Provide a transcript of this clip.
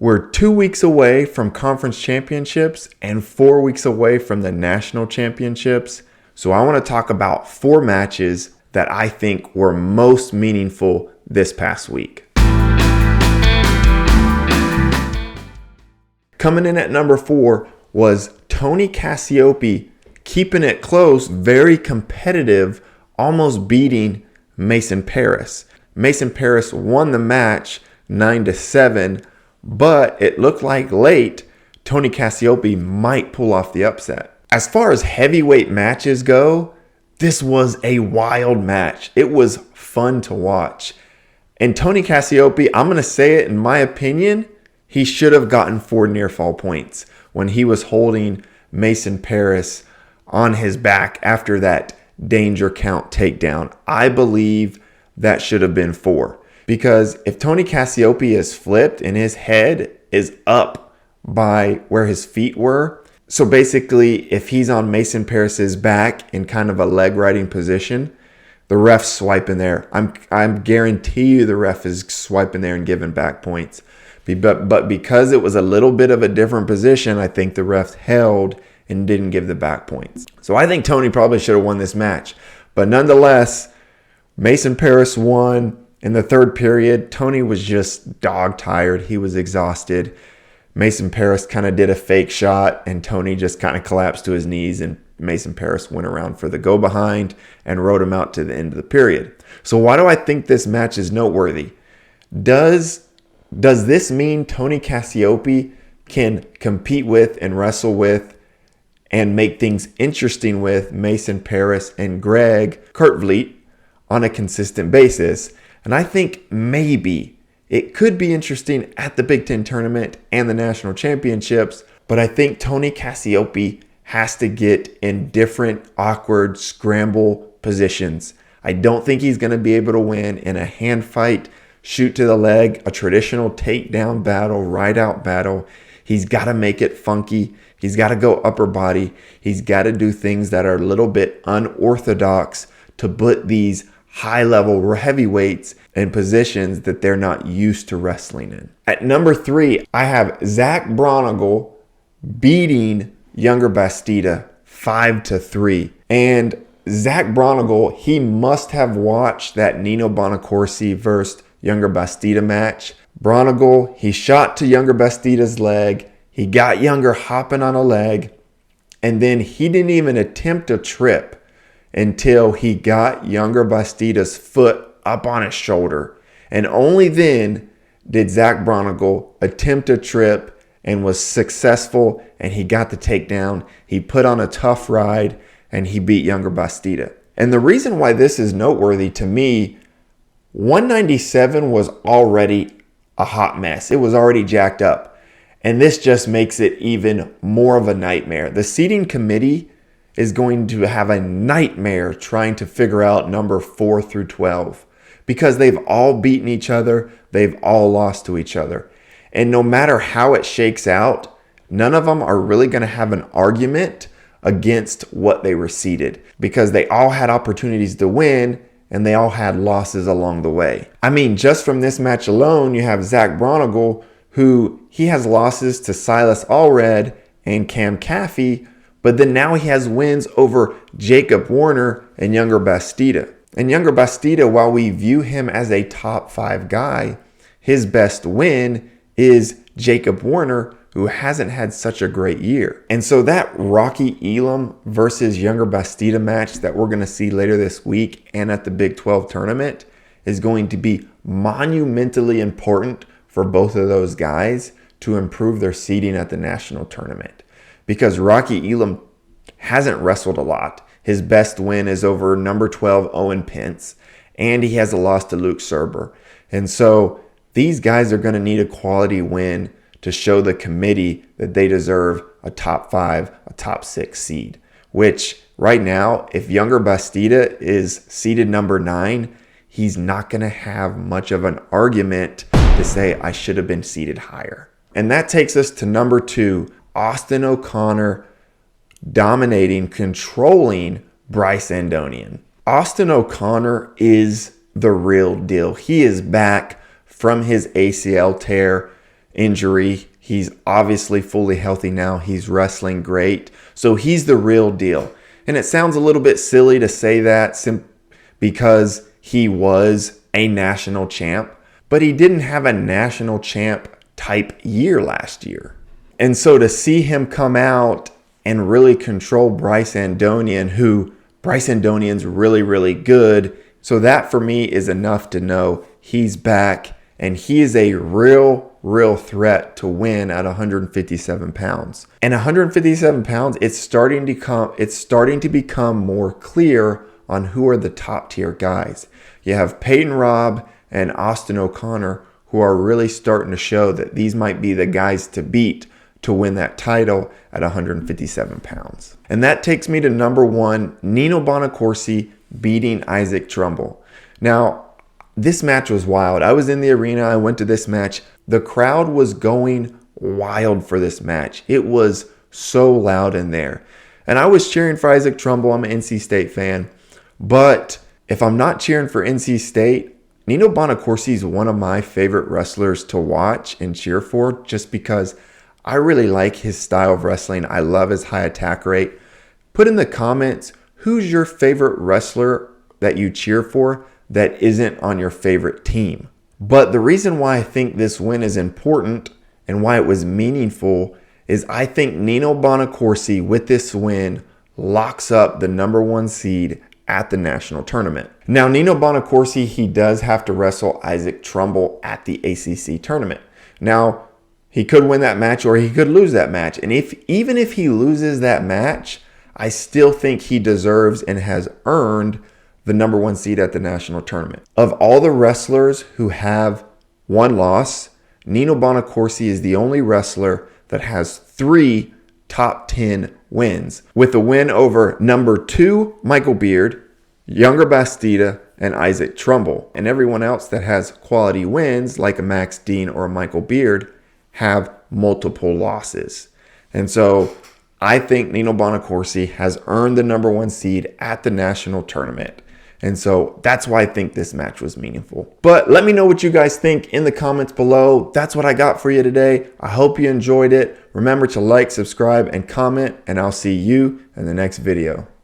We're 2 weeks away from conference championships and 4 weeks away from the national championships. So I want to talk about 4 matches that I think were most meaningful this past week. Coming in at number 4 was Tony Cassioppi keeping it close, very competitive, almost beating Mason Parris. Mason Parris won the match 9-7, but it looked like late Tony Cassioppi might pull off the upset. As far as heavyweight matches go, this was a wild match. It was fun to watch. And Tony Cassioppi, I'm going to say it in my opinion, he should have gotten 4 near fall points when he was holding Mason Parris on his back after that danger count takedown. I believe that should have been 4. Because if Tony Cassioppi is flipped and his head is up by where his feet were, so basically if he's on Mason Parris's back in kind of a leg riding position, the ref's swiping there. I'm guarantee you the ref is swiping there and giving back points. But because it was a little bit of a different position, I think the ref held and didn't give the back points. So I think Tony probably should have won this match. But nonetheless, Mason Parris won. In the third period, Tony was just dog tired. He was exhausted. Mason Parris kind of did a fake shot, and Tony just kind of collapsed to his knees, and Mason Parris went around for the go behind and rode him out to the end of the period. So why do I think this match is noteworthy? Does this mean Tony Cassioppi can compete with and wrestle with and make things interesting with Mason Parris and Greg Kertvliet on a consistent basis? And I think maybe it could be interesting at the Big Ten tournament and the national championships, but I think Tony Cassioppi has to get in different awkward scramble positions. I don't think he's going to be able to win in a hand fight, shoot to the leg, a traditional takedown battle, ride out battle. He's got to make it funky. He's got to go upper body. He's got to do things that are a little bit unorthodox to put these high-level heavyweights in positions that they're not used to wrestling in. At number 3, I have Zach Bronigal beating Younger Bastida 5-3. And Zach Bronigal, he must have watched that Nino Bonacorsi versus Younger Bastida match. Bronigal, he shot to Younger Bastida's leg. He got Younger hopping on a leg. And then he didn't even attempt a trip until he got Younger Bastida's foot up on his shoulder. And only then did Zach Bronigal attempt a trip and was successful, and he got the takedown. He put on a tough ride, and he beat Younger Bastida. And the reason why this is noteworthy to me, 197 was already a hot mess. It was already jacked up. And this just makes it even more of a nightmare. The seating committee is going to have a nightmare trying to figure out number 4 through 12 because they've all beaten each other. They've all lost to each other. And no matter how it shakes out, none of them are really going to have an argument against what they were seated because they all had opportunities to win and they all had losses along the way. I mean, just from this match alone, you have Zach Bronigal, who he has losses to Silas Allred and Cam Caffey, but then now he has wins over Jacob Warner and Younger Bastida. And Younger Bastida, while we view him as a top 5 guy, his best win is Jacob Warner, who hasn't had such a great year. And so that Rocky Elam versus Younger Bastida match that we're going to see later this week and at the Big 12 tournament is going to be monumentally important for both of those guys to improve their seeding at the national tournament. Because Rocky Elam hasn't wrestled a lot. His best win is over number 12 Owen Pence, and he has a loss to Luke Serber. And so these guys are going to need a quality win to show the committee that they deserve a top 5, a top 6 seed. Which right now, if Younger Bastida is seeded number 9, he's not going to have much of an argument to say, I should have been seeded higher. And that takes us to number 2, Austin O'Connor dominating, controlling Bryce Andonian. Austin O'Connor is the real deal. He is back from his ACL tear injury. He's obviously fully healthy now. He's wrestling great. So he's the real deal. And it sounds a little bit silly to say that because he was a national champ, but he didn't have a national champ type year last year. And so to see him come out and really control Bryce Andonian, who Bryce Andonian's really, really good. So that for me is enough to know he's back and he is a real threat to win at 157 pounds. And 157 pounds, it's starting to become more clear on who are the top tier guys. You have Peyton Robb and Austin O'Connor, who are really starting to show that these might be the guys to beat to win that title at 157 pounds. And that takes me to number 1, Nino Bonaccorsi beating Isaac Trumbull. Now, this match was wild. I was in the arena. I went to this match. The crowd was going wild for this match. It was so loud in there. And I was cheering for Isaac Trumbull. I'm an NC State fan. But if I'm not cheering for NC State, Nino Bonaccorsi is one of my favorite wrestlers to watch and cheer for just because I really like his style of wrestling. I love his high attack rate. Put in the comments, who's your favorite wrestler that you cheer for that isn't on your favorite team? But the reason why I think this win is important and why it was meaningful is I think Nino Bonaccorsi with this win locks up the number 1 seed at the national tournament. Now, Nino Bonaccorsi, he does have to wrestle Isaac Trumbull at the ACC tournament. Now, he could win that match or he could lose that match. And even if he loses that match, I still think he deserves and has earned the number 1 seed at the national tournament. Of all the wrestlers who have one loss, Nino Bonaccorsi is the only wrestler that has 3 top 10 wins, with a win over number 2, Michael Beard, Younger Bastida, and Isaac Trumbull. And everyone else that has quality wins, like a Max Dean or a Michael Beard, have multiple losses. And so I think Nino Bonaccorsi has earned the number 1 seed at the national tournament. And so that's why I think this match was meaningful. But let me know what you guys think in the comments below. That's what I got for you today. I hope you enjoyed it. Remember to like, subscribe, and comment, and I'll see you in the next video.